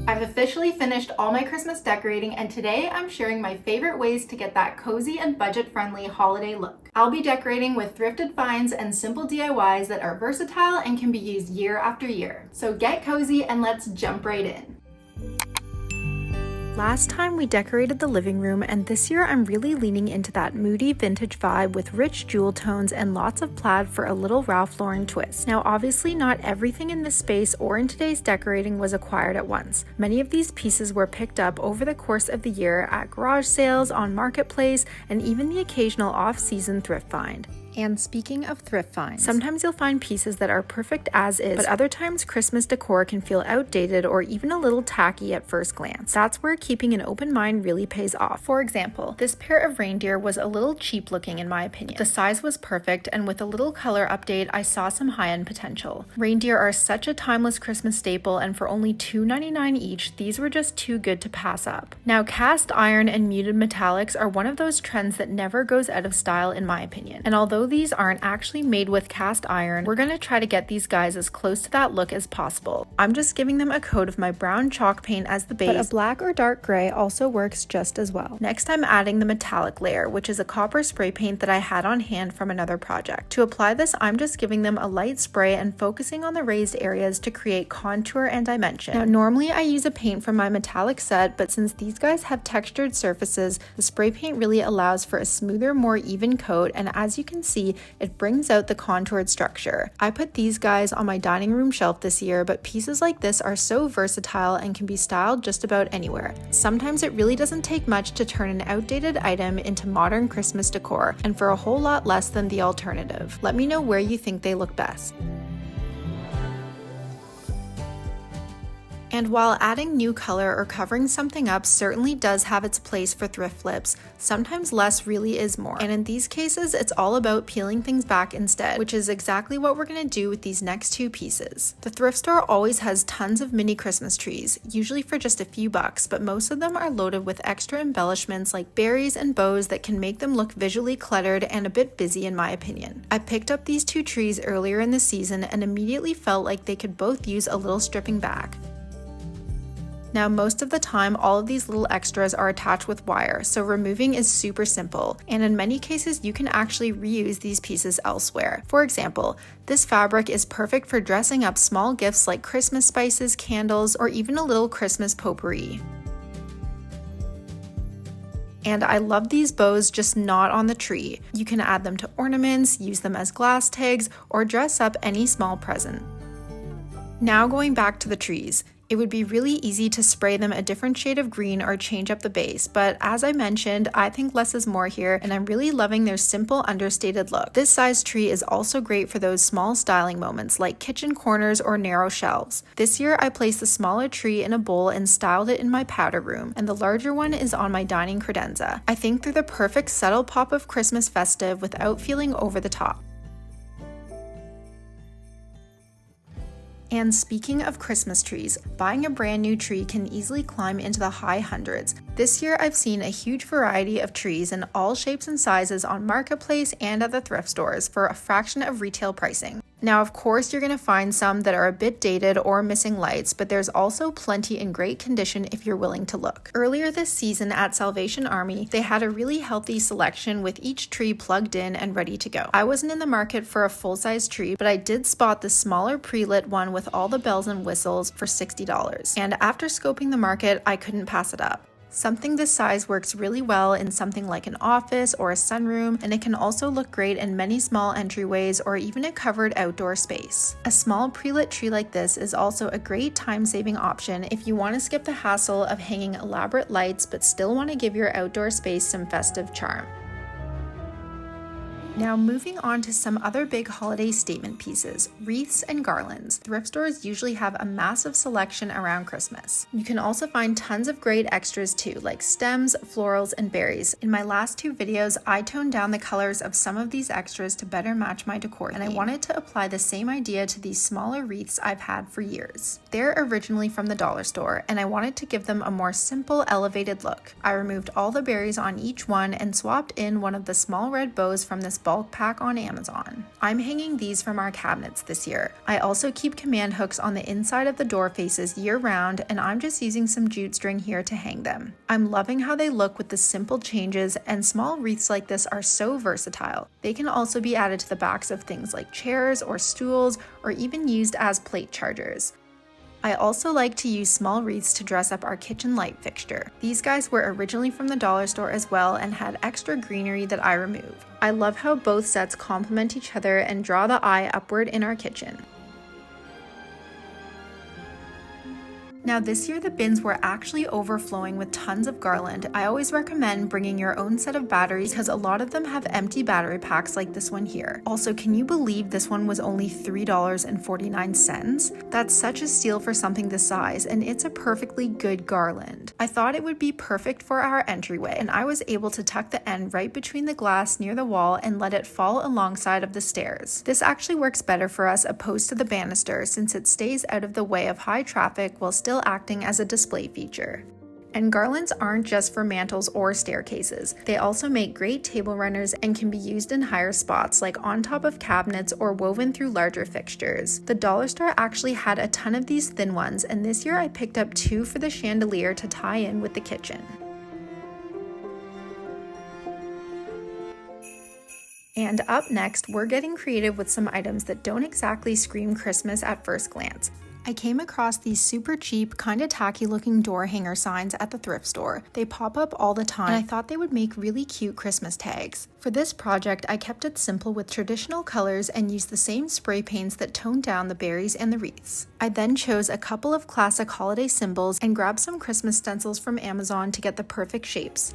I've officially finished all my Christmas decorating, and today I'm sharing my favorite ways to get that cozy and budget-friendly holiday look. I'll be decorating with thrifted finds and simple DIYs that are versatile and can be used year after year. So get cozy and let's jump right in. Last time we decorated the living room, and this year I'm really leaning into that moody vintage vibe with rich jewel tones and lots of plaid for a little Ralph Lauren twist. Now obviously not everything in this space or in today's decorating was acquired at once. Many of these pieces were picked up over the course of the year at garage sales, on Marketplace, and even the occasional off-season thrift find. And speaking of thrift finds, sometimes you'll find pieces that are perfect as is, but other times Christmas decor can feel outdated or even a little tacky at first glance. That's where keeping an open mind really pays off. For example, this pair of reindeer was a little cheap looking in my opinion. The size was perfect, and with a little color update, I saw some high-end potential. Reindeer are such a timeless Christmas staple, and for only $2.99 each, these were just too good to pass up. Now, cast iron and muted metallics are one of those trends that never goes out of style in my opinion. And although these aren't actually made with cast iron, we're going to try to get these guys as close to that look as possible. I'm just giving them a coat of my brown chalk paint as the base, but a black or dark gray also works just as well. Next, I'm adding the metallic layer, which is a copper spray paint that I had on hand from another project. To apply this, I'm just giving them a light spray and focusing on the raised areas to create contour and dimension. Now, normally I use a paint from my metallic set, but since these guys have textured surfaces, the spray paint really allows for a smoother, more even coat, and as you can see, it brings out the contoured structure. I put these guys on my dining room shelf this year, but pieces like this are so versatile and can be styled just about anywhere. Sometimes it really doesn't take much to turn an outdated item into modern Christmas decor, and for a whole lot less than the alternative. Let me know where you think they look best. And while adding new color or covering something up certainly does have its place for thrift flips, sometimes less really is more. And in these cases, it's all about peeling things back instead, which is exactly what we're going to do with these next two pieces. The thrift store always has tons of mini Christmas trees, usually for just a few bucks, but most of them are loaded with extra embellishments like berries and bows that can make them look visually cluttered and a bit busy in my opinion. I picked up these two trees earlier in the season and immediately felt like they could both use a little stripping back. Now, most of the time, all of these little extras are attached with wire, so removing is super simple, and in many cases, you can actually reuse these pieces elsewhere. For example, this fabric is perfect for dressing up small gifts like Christmas spices, candles, or even a little Christmas potpourri. And I love these bows, just not on the tree. You can add them to ornaments, use them as glass tags, or dress up any small present. Now going back to the trees. It would be really easy to spray them a different shade of green or change up the base, but as I mentioned, I think less is more here, and I'm really loving their simple, understated look. This size tree is also great for those small styling moments like kitchen corners or narrow shelves. This year, I placed the smaller tree in a bowl and styled it in my powder room, and the larger one is on my dining credenza. I think they're the perfect subtle pop of Christmas festive without feeling over the top. And speaking of Christmas trees, buying a brand new tree can easily climb into the high hundreds. This year I've seen a huge variety of trees in all shapes and sizes on Marketplace and at the thrift stores for a fraction of retail pricing. Now, of course, you're going to find some that are a bit dated or missing lights, but there's also plenty in great condition if you're willing to look. Earlier this season at Salvation Army, they had a really healthy selection with each tree plugged in and ready to go. I wasn't in the market for a full-size tree, but I did spot the smaller pre-lit one with all the bells and whistles for $60. And after scoping the market, I couldn't pass it up. Something this size works really well in something like an office or a sunroom, and it can also look great in many small entryways or even a covered outdoor space. A small pre-lit tree like this is also a great time-saving option if you want to skip the hassle of hanging elaborate lights but still want to give your outdoor space some festive charm. Now moving on to some other big holiday statement pieces, wreaths and garlands. Thrift stores usually have a massive selection around Christmas. You can also find tons of great extras too, like stems, florals, and berries. In my last 2 videos, I toned down the colors of some of these extras to better match my decor, and I wanted to apply the same idea to these smaller wreaths I've had for years. They're originally from the dollar store, and I wanted to give them a more simple, elevated look. I removed all the berries on each one and swapped in one of the small red bows from this bulk pack on Amazon. I'm hanging these from our cabinets this year. I also keep command hooks on the inside of the door faces year round, and I'm just using some jute string here to hang them. I'm loving how they look with the simple changes, and small wreaths like this are so versatile. They can also be added to the backs of things like chairs or stools, or even used as plate chargers. I also like to use small wreaths to dress up our kitchen light fixture. These guys were originally from the dollar store as well and had extra greenery that I removed. I love how both sets complement each other and draw the eye upward in our kitchen. Now this year the bins were actually overflowing with tons of garland. I always recommend bringing your own set of batteries because a lot of them have empty battery packs like this one here. Also, can you believe this one was only $3.49? That's such a steal for something this size, and it's a perfectly good garland. I thought it would be perfect for our entryway, and I was able to tuck the end right between the glass near the wall and let it fall alongside of the stairs. This actually works better for us opposed to the banister since it stays out of the way of high traffic while still acting as a display feature. And garlands aren't just for mantles or staircases. They also make great table runners and can be used in higher spots like on top of cabinets or woven through larger fixtures. The dollar store actually had a ton of these thin ones, and this year I picked up 2 for the chandelier to tie in with the kitchen. And up next, we're getting creative with some items that don't exactly scream Christmas at first glance. I came across these super cheap, kinda tacky looking door hanger signs at the thrift store. They pop up all the time, and I thought they would make really cute Christmas tags. For this project, I kept it simple with traditional colors and used the same spray paints that toned down the berries and the wreaths. I then chose a couple of classic holiday symbols and grabbed some Christmas stencils from Amazon to get the perfect shapes.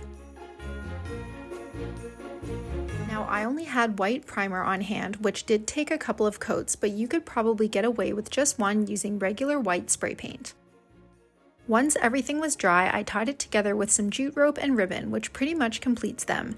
Now, I only had white primer on hand, which did take a couple of coats, but you could probably get away with just one using regular white spray paint. Once everything was dry, I tied it together with some jute rope and ribbon, which pretty much completes them.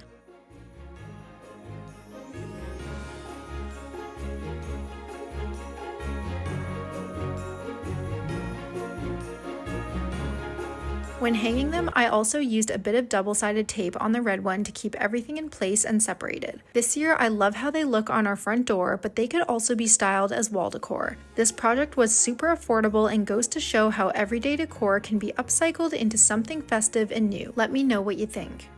When hanging them, I also used a bit of double-sided tape on the red one to keep everything in place and separated. This year, I love how they look on our front door, but they could also be styled as wall decor. This project was super affordable and goes to show how everyday decor can be upcycled into something festive and new. Let me know what you think.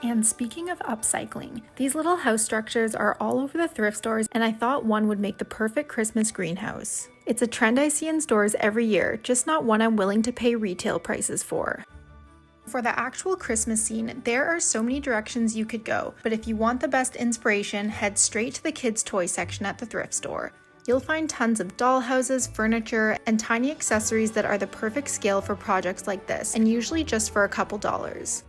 And speaking of upcycling, these little house structures are all over the thrift stores, and I thought one would make the perfect Christmas greenhouse. It's a trend I see in stores every year, just not one I'm willing to pay retail prices for. For the actual Christmas scene, there are so many directions you could go, but if you want the best inspiration, head straight to the kids' toy section at the thrift store. You'll find tons of doll houses, furniture, and tiny accessories that are the perfect scale for projects like this, and usually just for a couple dollars.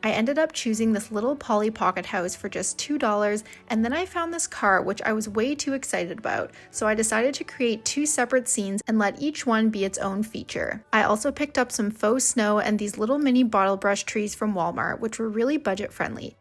I ended up choosing this little Polly Pocket house for just $2, and then I found this car which I was way too excited about, so I decided to create 2 separate scenes and let each one be its own feature. I also picked up some faux snow and these little mini bottle brush trees from Walmart, which were really budget friendly.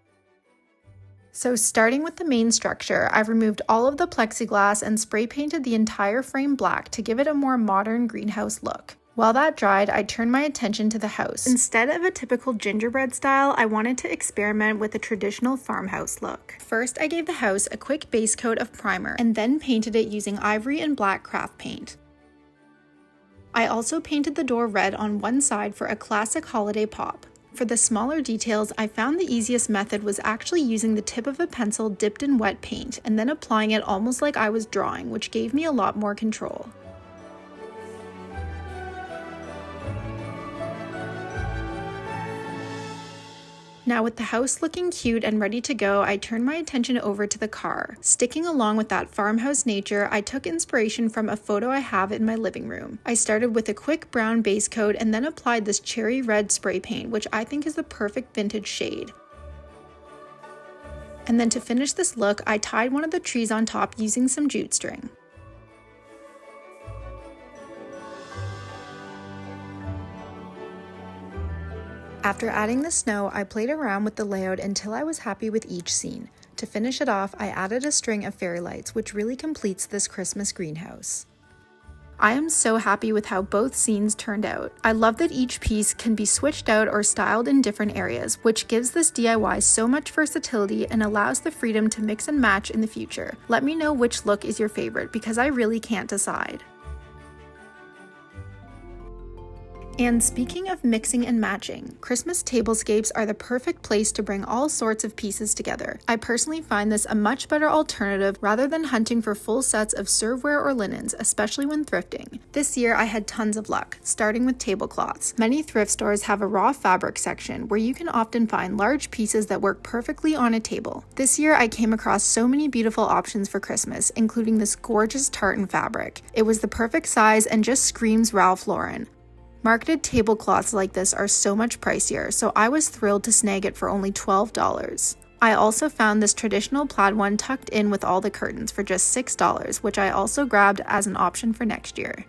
So starting with the main structure, I've removed all of the plexiglass and spray painted the entire frame black to give it a more modern greenhouse look. While that dried, I turned my attention to the house. Instead of a typical gingerbread style, I wanted to experiment with a traditional farmhouse look. First, I gave the house a quick base coat of primer and then painted it using ivory and black craft paint. I also painted the door red on one side for a classic holiday pop. For the smaller details, I found the easiest method was actually using the tip of a pencil dipped in wet paint and then applying it almost like I was drawing, which gave me a lot more control. Now with the house looking cute and ready to go, I turned my attention over to the car. Sticking along with that farmhouse nature, I took inspiration from a photo I have in my living room. I started with a quick brown base coat and then applied this cherry red spray paint, which I think is the perfect vintage shade. And then to finish this look, I tied one of the trees on top using some jute string. After adding the snow, I played around with the layout until I was happy with each scene. To finish it off, I added a string of fairy lights, which really completes this Christmas greenhouse. I am so happy with how both scenes turned out. I love that each piece can be switched out or styled in different areas, which gives this DIY so much versatility and allows the freedom to mix and match in the future. Let me know which look is your favorite because I really can't decide. And speaking of mixing and matching, Christmas tablescapes are the perfect place to bring all sorts of pieces together. I personally find this a much better alternative rather than hunting for full sets of serveware or linens, especially when thrifting. This year I had tons of luck, starting with tablecloths. Many thrift stores have a raw fabric section where you can often find large pieces that work perfectly on a table. This year I came across so many beautiful options for Christmas, including this gorgeous tartan fabric. It was the perfect size and just screams Ralph Lauren. Marketed tablecloths like this are so much pricier, so I was thrilled to snag it for only $12. I also found this traditional plaid one tucked in with all the curtains for just $6, which I also grabbed as an option for next year.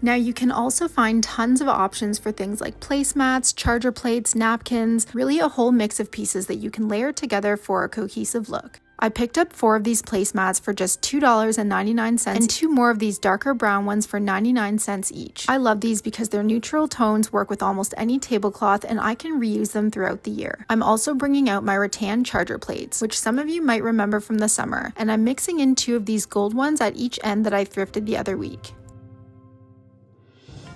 Now you can also find tons of options for things like placemats, charger plates, napkins, really a whole mix of pieces that you can layer together for a cohesive look. I picked up 4 of these placemats for just $2.99 and 2 more of these darker brown ones for 99 cents each. I love these because their neutral tones work with almost any tablecloth and I can reuse them throughout the year. I'm also bringing out my rattan charger plates, which some of you might remember from the summer, and I'm mixing in 2 of these gold ones at each end that I thrifted the other week.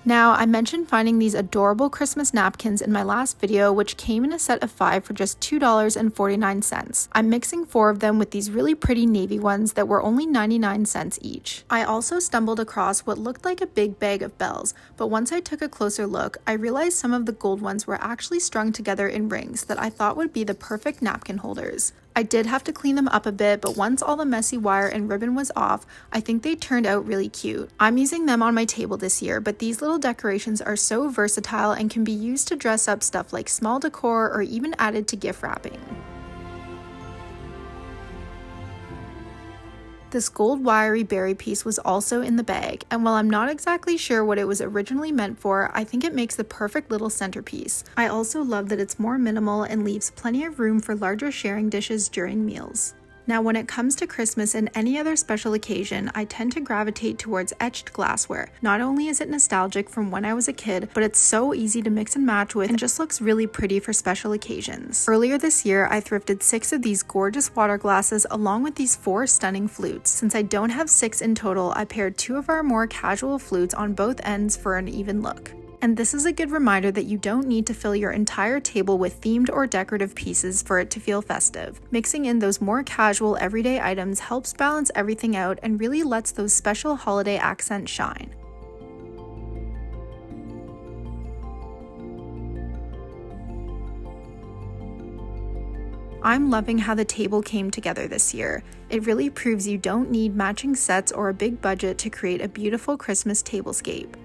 Now, I mentioned finding these adorable Christmas napkins in my last video, which came in a set of 5 for just $2.49. I'm mixing 4 of them with these really pretty navy ones that were only 99 cents each. I also stumbled across what looked like a big bag of bells, but once I took a closer look, I realized some of the gold ones were actually strung together in rings that I thought would be the perfect napkin holders. I did have to clean them up a bit, but once all the messy wire and ribbon was off, I think they turned out really cute. I'm using them on my table this year, but these little decorations are so versatile and can be used to dress up stuff like small decor or even added to gift wrapping. This gold wiry berry piece was also in the bag, and while I'm not exactly sure what it was originally meant for, I think it makes the perfect little centerpiece. I also love that it's more minimal and leaves plenty of room for larger sharing dishes during meals. Now, when it comes to Christmas and any other special occasion, I tend to gravitate towards etched glassware. Not only is it nostalgic from when I was a kid, but it's so easy to mix and match with and just looks really pretty for special occasions. Earlier this year, I thrifted 6 of these gorgeous water glasses along with these 4 stunning flutes. Since I don't have 6 in total, I paired 2 of our more casual flutes on both ends for an even look. And this is a good reminder that you don't need to fill your entire table with themed or decorative pieces for it to feel festive. Mixing in those more casual everyday items helps balance everything out and really lets those special holiday accents shine. I'm loving how the table came together this year. It really proves you don't need matching sets or a big budget to create a beautiful Christmas tablescape.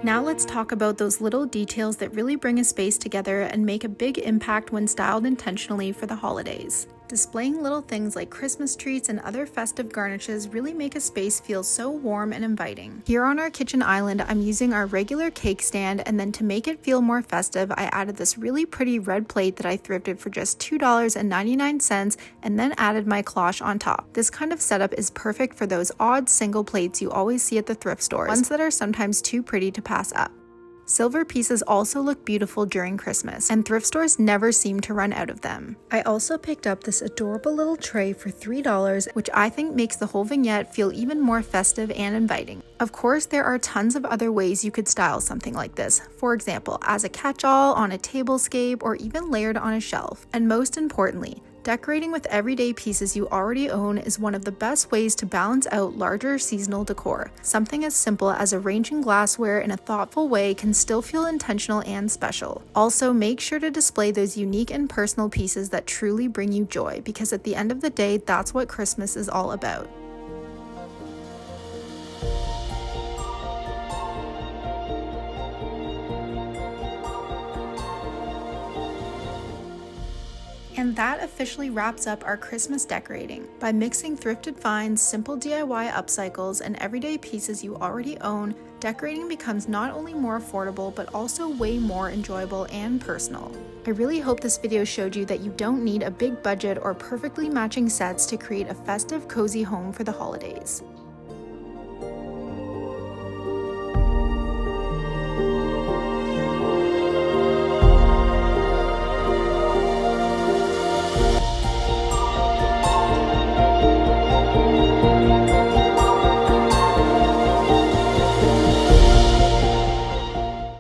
Now let's talk about those little details that really bring a space together and make a big impact when styled intentionally for the holidays. Displaying little things like Christmas treats and other festive garnishes really make a space feel so warm and inviting. Here on our kitchen island, I'm using our regular cake stand, and then to make it feel more festive, I added this really pretty red plate that I thrifted for just $2.99 and then added my cloche on top. This kind of setup is perfect for those odd single plates you always see at the thrift stores, ones that are sometimes too pretty to pass up. Silver pieces also look beautiful during Christmas, and thrift stores never seem to run out of them. I also picked up this adorable little tray for $3, which I think makes the whole vignette feel even more festive and inviting. Of course, there are tons of other ways you could style something like this. For example, as a catch-all, on a tablescape, or even layered on a shelf. And most importantly, Decorating with everyday pieces you already own is one of the best ways to balance out larger seasonal decor. Something as simple as arranging glassware in a thoughtful way can still feel intentional and special. Also, make sure to display those unique and personal pieces that truly bring you joy, because at the end of the day, that's what Christmas is all about. And that officially wraps up our Christmas decorating. By mixing thrifted finds, simple DIY upcycles, and everyday pieces you already own, decorating becomes not only more affordable, but also way more enjoyable and personal. I really hope this video showed you that you don't need a big budget or perfectly matching sets to create a festive, cozy home for the holidays.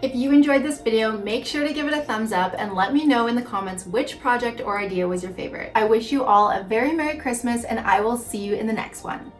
If you enjoyed this video, make sure to give it a thumbs up and let me know in the comments which project or idea was your favorite. I wish you all a very Merry Christmas, and I will see you in the next one.